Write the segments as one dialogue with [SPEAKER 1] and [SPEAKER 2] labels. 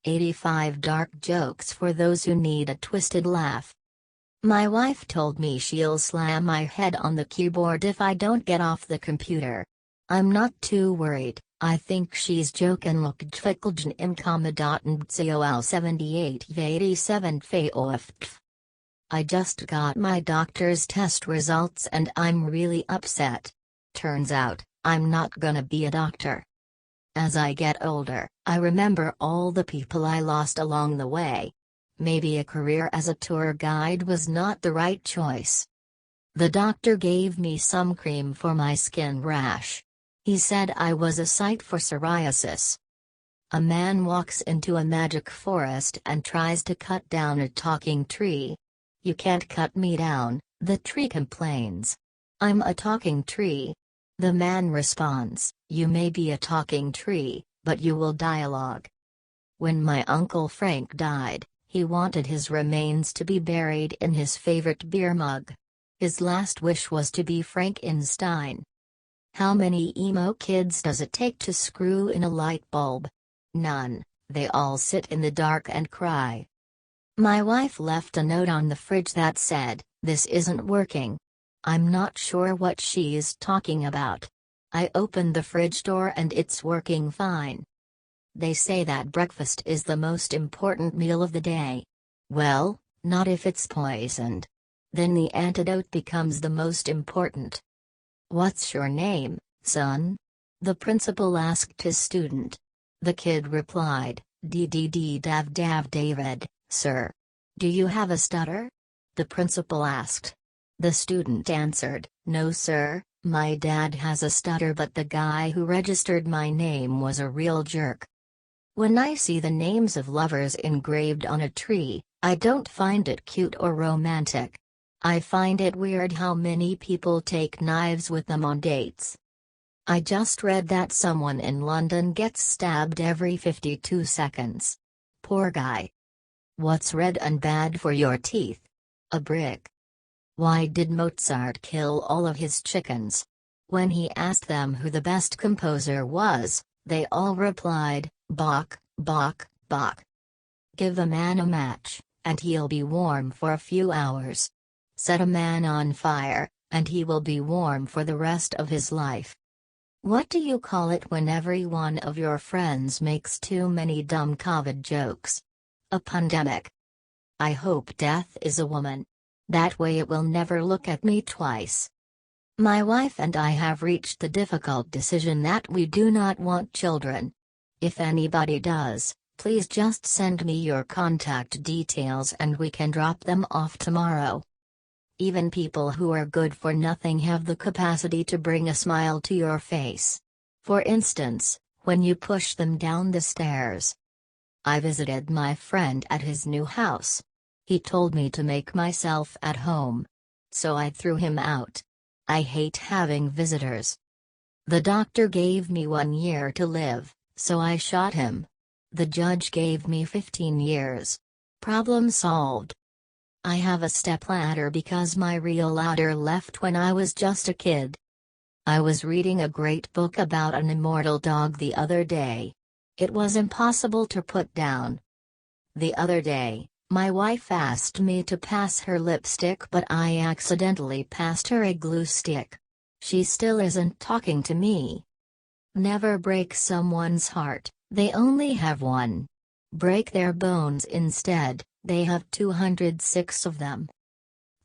[SPEAKER 1] 85 dark jokes for those who need a twisted laugh. My wife told me she'll slam my head on the keyboard if I don't get off the computer. I'm not too worried, I think she's joking. Look, Twickelgen im Kommandanten COL 78 87 Faoft. I just got my doctor's test results and I'm really upset. Turns out, I'm not gonna be a doctor. As I get older, I remember all the people I lost along the way. Maybe a career as a tour guide was not the right choice. The doctor gave me some cream for my skin rash. He said I was a sight for psoriasis. A man walks into a magic forest and tries to cut down a talking tree. "You can't cut me down," the tree complains. "I'm a talking tree." The man responds, "You may be a talking tree, but you will dialogue." When my Uncle Frank died, he wanted his remains to be buried in his favorite beer mug. His last wish was to be Frankenstein. How many emo kids does it take to screw in a light bulb? None, they all sit in the dark and cry. My wife left a note on the fridge that said, "This isn't working." I'm not sure what she is talking about. I opened the fridge door and it's working fine. They say that breakfast is the most important meal of the day. Well, not if it's poisoned. Then the antidote becomes the most important. "What's your name, son?" the principal asked his student. The kid replied, Dav David, sir." "Do you have a stutter?" the principal asked. The student answered, "No sir, my dad has a stutter, but the guy who registered my name was a real jerk." When I see the names of lovers engraved on a tree, I don't find it cute or romantic. I find it weird how many people take knives with them on dates. I just read that someone in London gets stabbed every 52 seconds. Poor guy. What's red and bad for your teeth? A brick. Why did Mozart kill all of his chickens? When he asked them who the best composer was, they all replied, Bach, Bach, Bach. Give a man a match, and he'll be warm for a few hours. Set a man on fire, and he will be warm for the rest of his life. What do you call it when every one of your friends makes too many dumb COVID jokes? A pandemic. I hope death is a woman. That way it will never look at me twice. My wife and I have reached the difficult decision that we do not want children. If anybody does, please just send me your contact details and we can drop them off tomorrow. Even people who are good for nothing have the capacity to bring a smile to your face. For instance, when you push them down the stairs. I visited my friend at his new house. He told me to make myself at home. So I threw him out. I hate having visitors. The doctor gave me 1 year to live, so I shot him. The judge gave me 15 years. Problem solved. I have a stepladder because my real ladder left when I was just a kid. I was reading a great book about an immortal dog the other day. It was impossible to put down. The other day, my wife asked me to pass her lipstick, but I accidentally passed her a glue stick. She still isn't talking to me. Never break someone's heart, they only have one. Break their bones instead, they have 206 of them.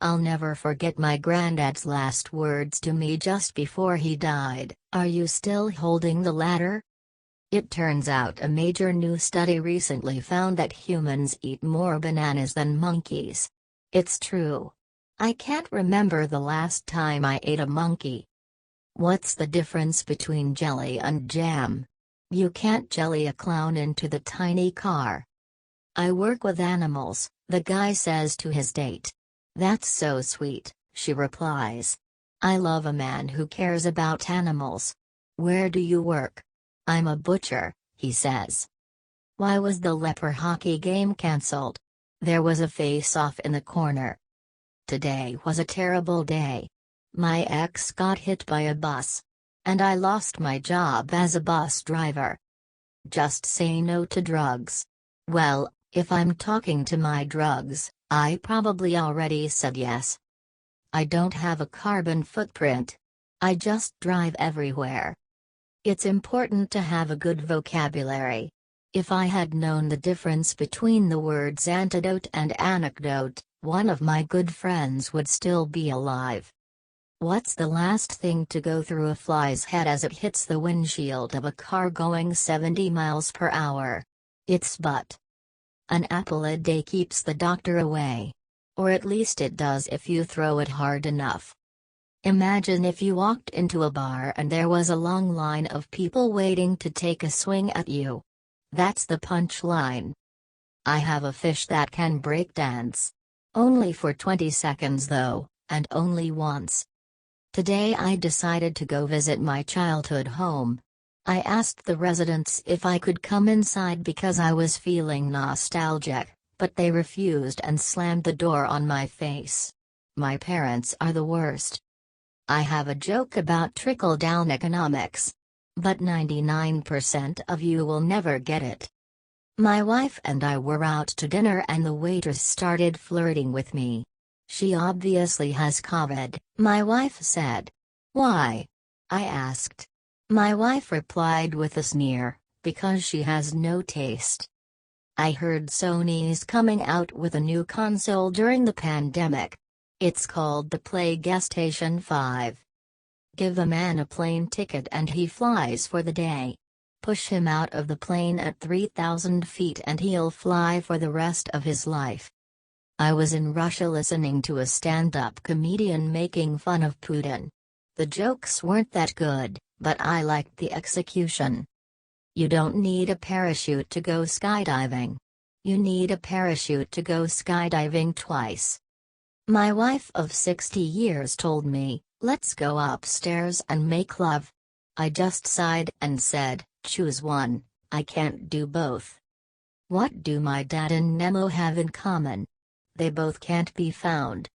[SPEAKER 1] I'll never forget my granddad's last words to me just before he died, "Are you still holding the ladder?" It turns out a major new study recently found that humans eat more bananas than monkeys. It's true. I can't remember the last time I ate a monkey. What's the difference between jelly and jam? You can't jelly a clown into the tiny car. I work with animals, the guy says to his date. That's so sweet, she replies. I love a man who cares about animals. Where do you work? I'm a butcher, he says. Why was the leper hockey game cancelled? There was a face-off in the corner. Today was a terrible day. My ex got hit by a bus. And I lost my job as a bus driver. Just say no to drugs. Well, if I'm talking to my drugs, I probably already said yes. I don't have a carbon footprint. I just drive everywhere. It's important to have a good vocabulary. If I had known the difference between the words antidote and anecdote, one of my good friends would still be alive. What's the last thing to go through a fly's head as it hits the windshield of a car going 70 miles per hour? It's butt. An apple a day keeps the doctor away. Or at least it does if you throw it hard enough. Imagine if you walked into a bar and there was a long line of people waiting to take a swing at you. That's the punchline. I have a fish that can break dance. Only for 20 seconds though, and only once. Today I decided to go visit my childhood home. I asked the residents if I could come inside because I was feeling nostalgic, but they refused and slammed the door on my face. My parents are the worst. I have a joke about trickle-down economics. But 99% of you will never get it. My wife and I were out to dinner and the waitress started flirting with me. She obviously has COVID, my wife said. Why? I asked. My wife replied with a sneer, because she has no taste. I heard Sony's coming out with a new console during the pandemic. It's called the PlayStation 5. Give a man a plane ticket and he flies for the day. Push him out of the plane at 3,000 feet and he'll fly for the rest of his life. I was in Russia listening to a stand-up comedian making fun of Putin. The jokes weren't that good, but I liked the execution. You don't need a parachute to go skydiving. You need a parachute to go skydiving twice. My wife of 60 years told me, "Let's go upstairs and make love." I just sighed and said, "Choose one, I can't do both." What do my dad and Nemo have in common? They both can't be found.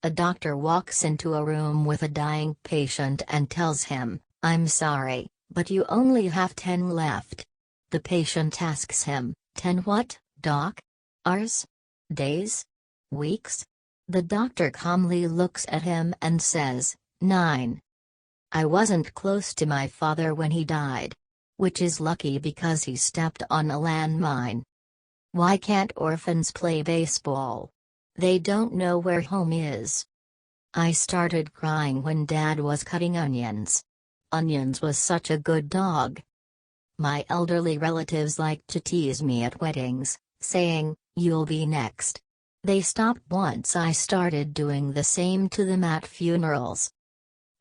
[SPEAKER 1] A doctor walks into a room with a dying patient and tells him, "I'm sorry, but you only have 10 left." The patient asks him, "10 what, doc? Hours? Days? Weeks?" The doctor calmly looks at him and says, 9. I wasn't close to my father when he died. Which is lucky because he stepped on a landmine. Why can't orphans play baseball? They don't know where home is. I started crying when Dad was cutting onions. Onions was such a good dog. My elderly relatives liked to tease me at weddings, saying, "You'll be next." They stopped once I started doing the same to them at funerals.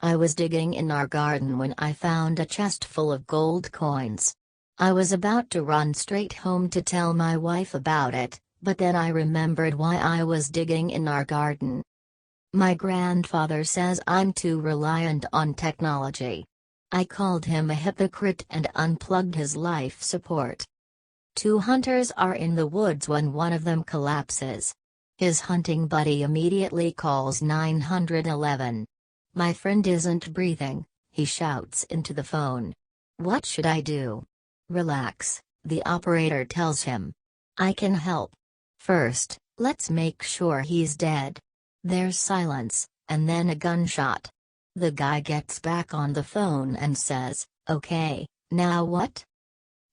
[SPEAKER 1] I was digging in our garden when I found a chest full of gold coins. I was about to run straight home to tell my wife about it, but then I remembered why I was digging in our garden. My grandfather says I'm too reliant on technology. I called him a hypocrite and unplugged his life support. 2 hunters are in the woods when one of them collapses. His hunting buddy immediately calls 911. "My friend isn't breathing," he shouts into the phone. "What should I do?" "Relax," the operator tells him. "I can help. First, let's make sure he's dead." There's silence, and then a gunshot. The guy gets back on the phone and says, "Okay, now what?"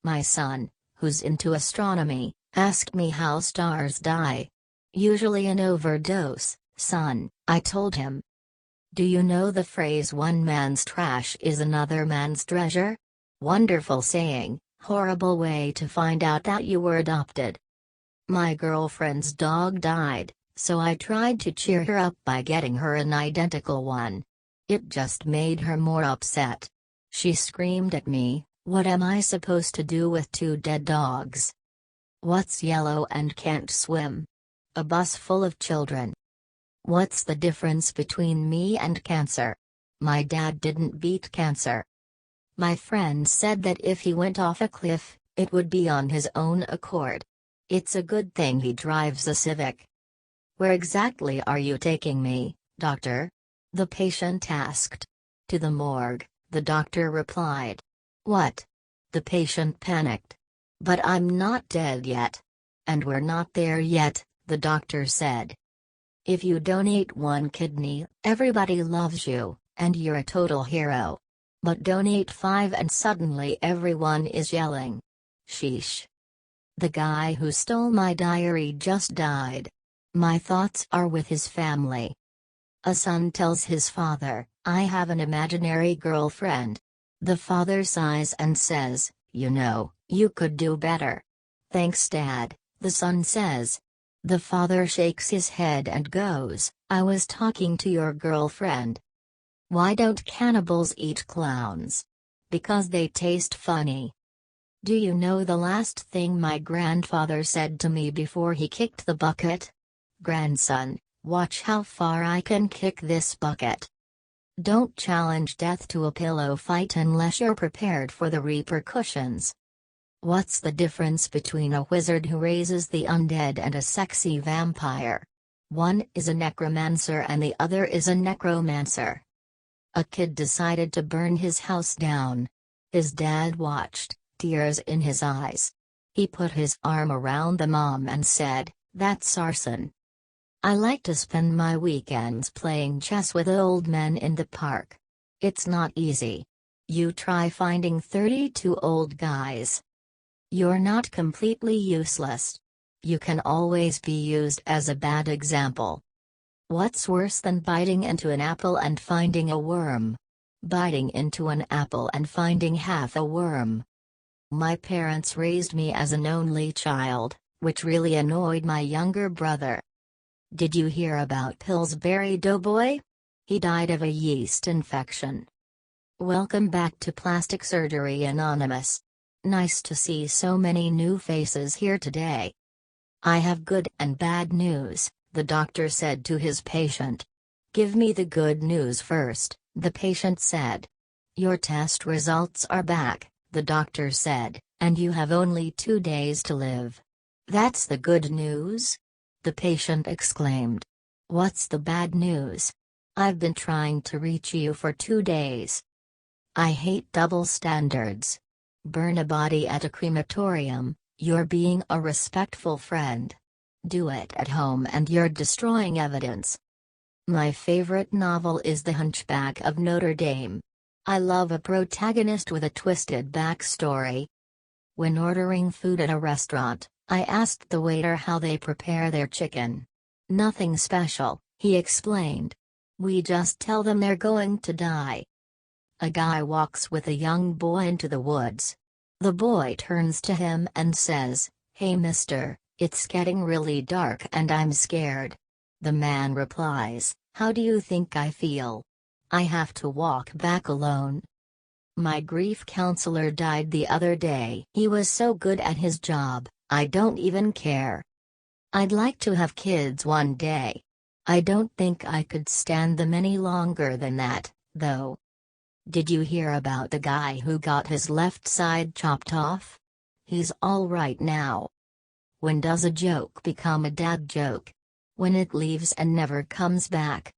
[SPEAKER 1] My son, who's into astronomy, asked me how stars die. "Usually an overdose, son," I told him. Do you know the phrase "one man's trash is another man's treasure"? Wonderful saying, horrible way to find out that you were adopted. My girlfriend's dog died, so I tried to cheer her up by getting her an identical one. It just made her more upset. She screamed at me, "What am I supposed to do with 2 dead dogs? What's yellow and can't swim?" A bus full of children. What's the difference between me and cancer? My dad didn't beat cancer. My friend said that if he went off a cliff, it would be on his own accord. It's a good thing he drives a Civic. "Where exactly are you taking me, doctor?" the patient asked. "To the morgue," the doctor replied. "What?" The patient panicked. But I'm not dead yet. And we're not there yet, the doctor said. If you donate one kidney, everybody loves you, and you're a total hero. But donate 5 and suddenly everyone is yelling. Sheesh. The guy who stole my diary just died. My thoughts are with his family. A son tells his father, I have an imaginary girlfriend. The father sighs and says, you know, you could do better. Thanks, Dad, the son says. The father shakes his head and goes, I was talking to your girlfriend. Why don't cannibals eat clowns? Because they taste funny. Do you know the last thing my grandfather said to me before he kicked the bucket? Grandson, watch how far I can kick this bucket. Don't challenge death to a pillow fight unless you're prepared for the repercussions. What's the difference between a wizard who raises the undead and a sexy vampire? One is a necromancer and the other is a necromancer. A kid decided to burn his house down. His dad watched, tears in his eyes. He put his arm around the mom and said, that's arson. I like to spend my weekends playing chess with old men in the park. It's not easy. You try finding 32 old guys. You're not completely useless. You can always be used as a bad example. What's worse than biting into an apple and finding a worm? Biting into an apple and finding half a worm. My parents raised me as an only child, which really annoyed my younger brother. Did you hear about Pillsbury Doughboy? He died of a yeast infection. Welcome back to Plastic Surgery Anonymous. Nice to see so many new faces here today. I have good and bad news, the doctor said to his patient. Give me the good news first, the patient said. Your test results are back, the doctor said, and you have only 2 days to live. That's the good news? The patient exclaimed. What's the bad news? I've been trying to reach you for 2 days. I hate double standards. Burn a body at a crematorium, you're being a respectful friend. Do it at home and you're destroying evidence. My favorite novel is The Hunchback of Notre Dame. I love a protagonist with a twisted backstory. When ordering food at a restaurant, I asked the waiter how they prepare their chicken. Nothing special, he explained. We just tell them they're going to die. A guy walks with a young boy into the woods. The boy turns to him and says, Hey mister, it's getting really dark and I'm scared. The man replies, How do you think I feel? I have to walk back alone. My grief counselor died the other day. He was so good at his job, I don't even care. I'd like to have kids one day. I don't think I could stand them any longer than that, though. Did you hear about the guy who got his left side chopped off? He's all right now. When does a joke become a dad joke? When it leaves and never comes back.